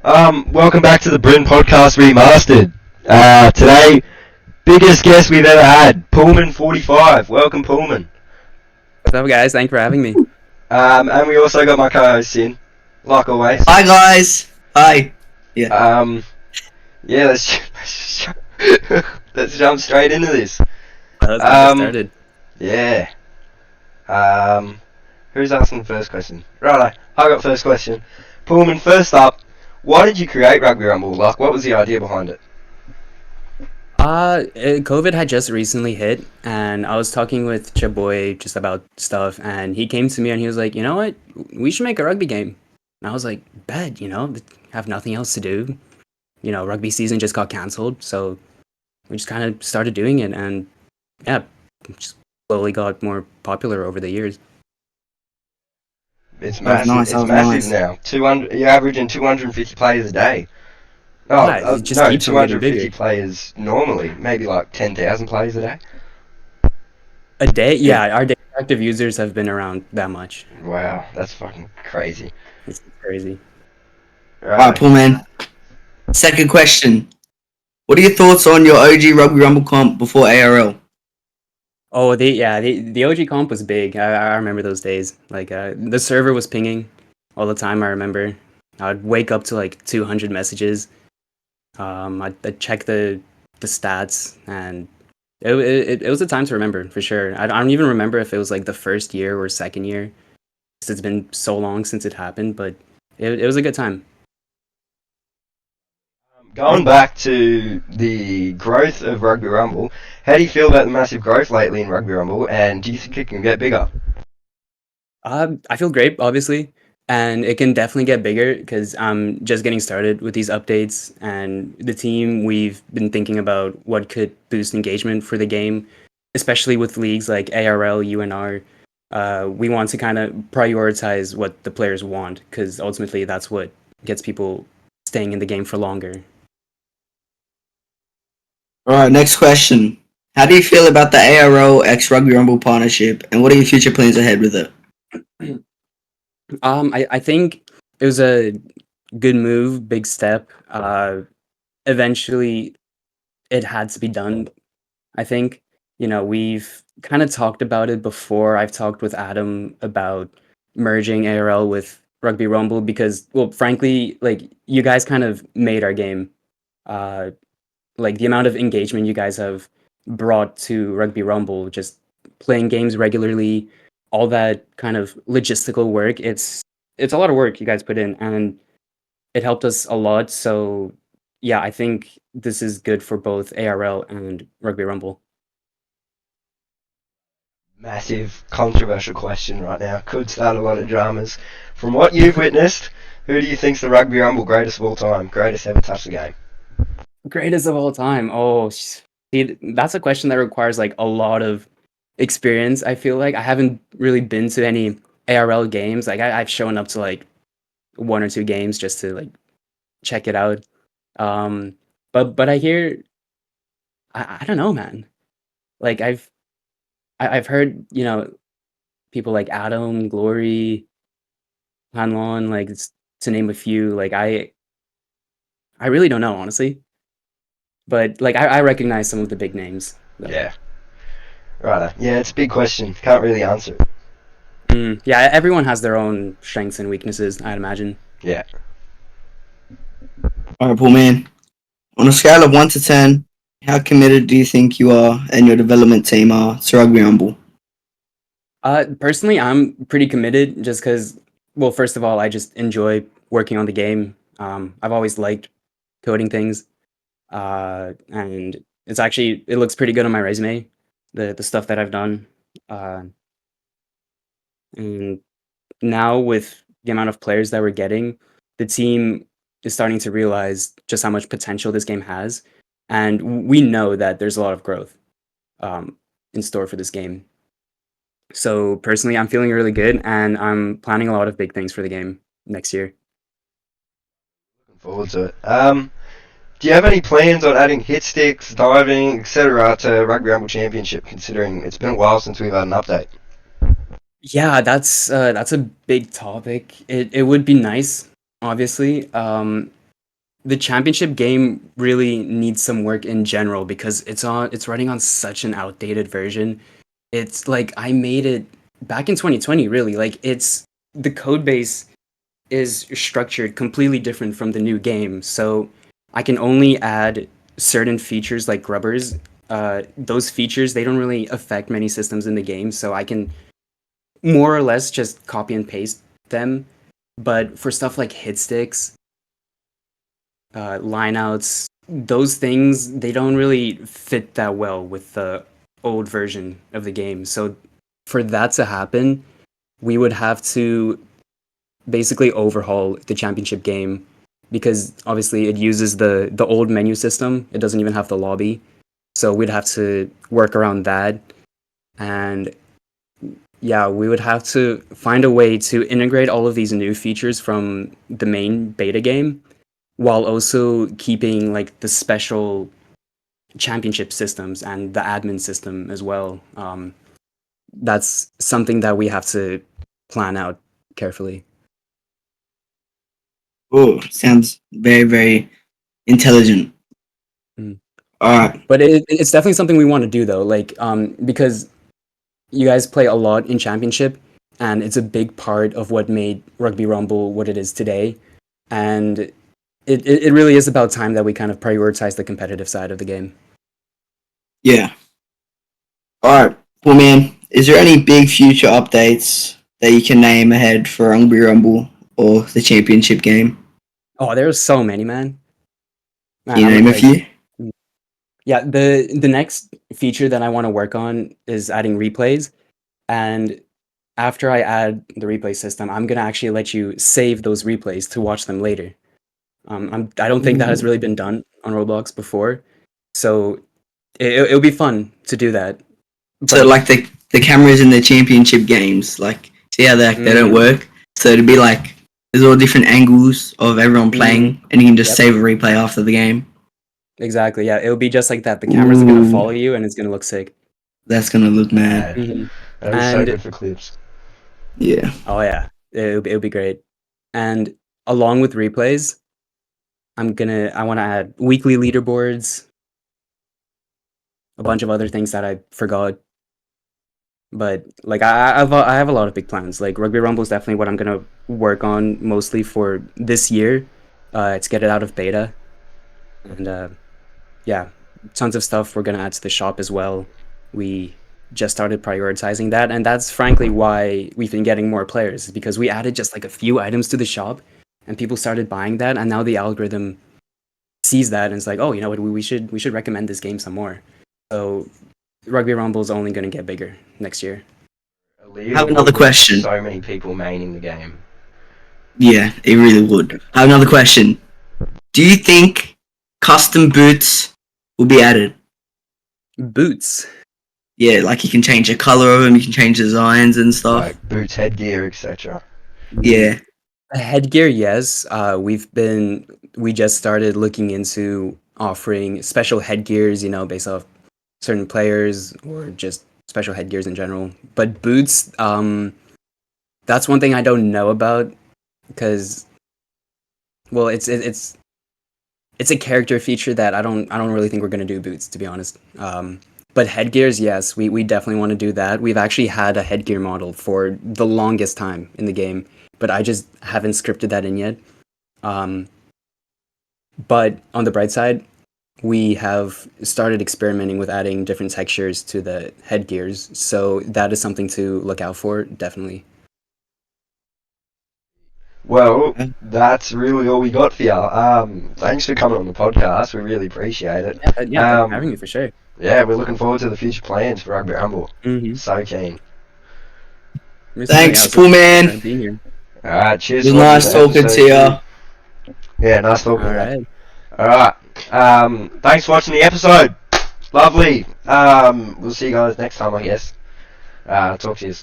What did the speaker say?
Welcome back to the Brin Podcast Remastered. Today, biggest guest we've ever had, Pullman 45. Welcome, Pullman. What's up, guys? Thanks for having me. And we also got my co-host in, like always. Hi guys. Hi. Yeah, let's jump straight into this. Let's get started. Yeah. Who's asking the first question? Righto, I got first question. Pullman, first up, why did you create Rugby Rumble? Like, what was the idea behind it? COVID had just recently hit, and I was talking with Chaboy just about stuff, and he came to me and he was like, you know what? We should make a rugby game. And I was like, bet, have nothing else to do. Rugby season just got cancelled, so we just kind of started doing it, and yeah, just slowly got more popular over the years. It's massive. Nice. Now. 200. You're averaging 250 players a day. Oh, Yeah, it just no, keeps on getting 250 bigger. players normally. Maybe like 10,000 players a day. A day? Yeah, our daily active users have been around that much. Wow, that's fucking crazy. It's crazy. Alright, Pullman. Second question. What are your thoughts on your OG Rugby Rumble comp before ARL? Oh, the OG comp was big. I remember those days. Like, the server was pinging all the time. I remember. I'd wake up to like 200 messages. I'd check the stats, and it was a time to remember for sure. I don't even remember if it was like the first year or second year. It's been so long since it happened, but it was a good time. Going back to the growth of Rugby Rumble, how do you feel about the massive growth lately in Rugby Rumble, and do you think it can get bigger? I feel great, obviously, and it can definitely get bigger because I'm just getting started with these updates. And the team, we've been thinking about what could boost engagement for the game, especially with leagues like ARL, UNR. We want to kind of prioritize what the players want because ultimately that's what gets people staying in the game for longer. Alright, next question. How do you feel about the ARL x Rugby Rumble partnership, and what are your future plans ahead with it? I think it was a good move, big step. Eventually, it had to be done. I think we've kind of talked about it before. I've talked with Adam about merging ARL with Rugby Rumble because, well, frankly, like you guys kind of made our game. Uh, like the amount of engagement you guys have brought to Rugby Rumble, just playing games regularly, all that kind of logistical work. It's a lot of work you guys put in, and it helped us a lot. So yeah, I think this is good for both ARL and Rugby Rumble. Massive controversial question right now. Could start a lot of dramas. From what you've witnessed, who do you think's the Rugby Rumble greatest of all time? Greatest ever touched the game? Greatest of all time. Oh, see, that's a question that requires like a lot of experience. I feel like I haven't really been to any ARL games. Like I've shown up to like one or two games just to like check it out. But I hear I don't know, man. Like I've heard people like Adam, Glory, Hanlon, like to name a few. Like I really don't know honestly, but like I recognize some of the big names. Though. Yeah. Right. Yeah, it's a big question. Can't really answer it. Yeah, everyone has their own strengths and weaknesses, I'd imagine. Yeah. Alright, Pullman. On a scale of 1 to 10, how committed do you think you are and your development team are to Rugby Rumble? Personally, I'm pretty committed just because, well, first of all, I just enjoy working on the game. I've always liked coding things, and it looks pretty good on my resume, the stuff that I've done. Uh, and now with the amount of players that we're getting, the team is starting to realize just how much potential this game has, and we know that there's a lot of growth in store for this game. So personally, I'm feeling really good, and I'm planning a lot of big things for the game next year. Looking forward to it. Do you have any plans on adding hit sticks, diving, etc. to Rugby Rumble Championship, considering it's been a while since we've had an update? Yeah, that's a big topic. It would be nice, obviously. the championship game really needs some work in general because it's running on such an outdated version. It's like I made it back in 2020, really. Like it's the code base is structured completely different from the new game. So I can only add certain features like grubbers. Those features they don't really affect many systems in the game, so I can more or less just copy and paste them. But for stuff like hit sticks, lineouts, those things they don't really fit that well with the old version of the game. So for that to happen, we would have to basically overhaul the championship game because obviously it uses the old menu system. It doesn't even have the lobby. So we'd have to work around that. And yeah, we would have to find a way to integrate all of these new features from the main beta game while also keeping like the special championship systems and the admin system as well. That's something that we have to plan out carefully. Oh, sounds very, very intelligent. Mm. All right. But it's definitely something we want to do though, like because you guys play a lot in championship, and it's a big part of what made Rugby Rumble what it is today. And it really is about time that we kind of prioritize the competitive side of the game. Yeah. All right. Well, man, is there any big future updates that you can name ahead for Rugby Rumble or the championship game? Oh, there's so many, man. Can you name a few? Yeah, the next feature that I want to work on is adding replays, and after I add the replay system, I'm gonna actually let you save those replays to watch them later. I don't think that has really been done on Roblox before, so it'll be fun to do that. So, like the cameras in the championship games, like see how they don't work. So it'd be like there's all different angles of everyone playing, and you can just save a replay after the game. Exactly. Yeah, it'll be just like that. The cameras are gonna follow you, and it's gonna look sick. That's gonna look mad. That is so good for clips. Yeah. Oh yeah, it'll be great. And along with replays, I want to add weekly leaderboards, a bunch of other things that I forgot. But like I have a lot of big plans. Like Rugby Rumble is definitely what I'm gonna work on mostly for this year, to get it out of beta, and yeah, tons of stuff we're gonna add to the shop as well. We just started prioritizing that, and that's frankly why we've been getting more players, is because we added just like a few items to the shop, and people started buying that, and now the algorithm sees that and it's like, oh, you know what, we should recommend this game some more. So Rugby Rumble is only going to get bigger next year. I have another question. So many people maining the game. Yeah, it really would. I have another question. Do you think custom boots will be added? Boots? Yeah, like you can change the color of them, you can change designs and stuff. Like boots, headgear, etc. Yeah. Headgear, yes. We just started looking into offering special headgears, based off certain players or just special headgears in general. But boots, that's one thing I don't know about because, well, it's a character feature that I don't really think we're gonna do boots, to be honest. But headgears, yes, we definitely want to do that. We've actually had a headgear model for the longest time in the game, but I just haven't scripted that in yet. But on the bright side, we have started experimenting with adding different textures to the headgears, so that is something to look out for, definitely. Well, that's really all we got for you. Thanks for coming on the podcast. We really appreciate it. Yeah, thanks for having me, for sure. Yeah, we're looking forward to the future plans for Rugby Rumble. So keen. Thanks, Pullman. Being here. Alright, cheers. It was nice talking to you. Yeah, nice talking to Alright. you. Alright. Thanks for watching the episode. Lovely. We'll see you guys next time, I guess. Talk to you.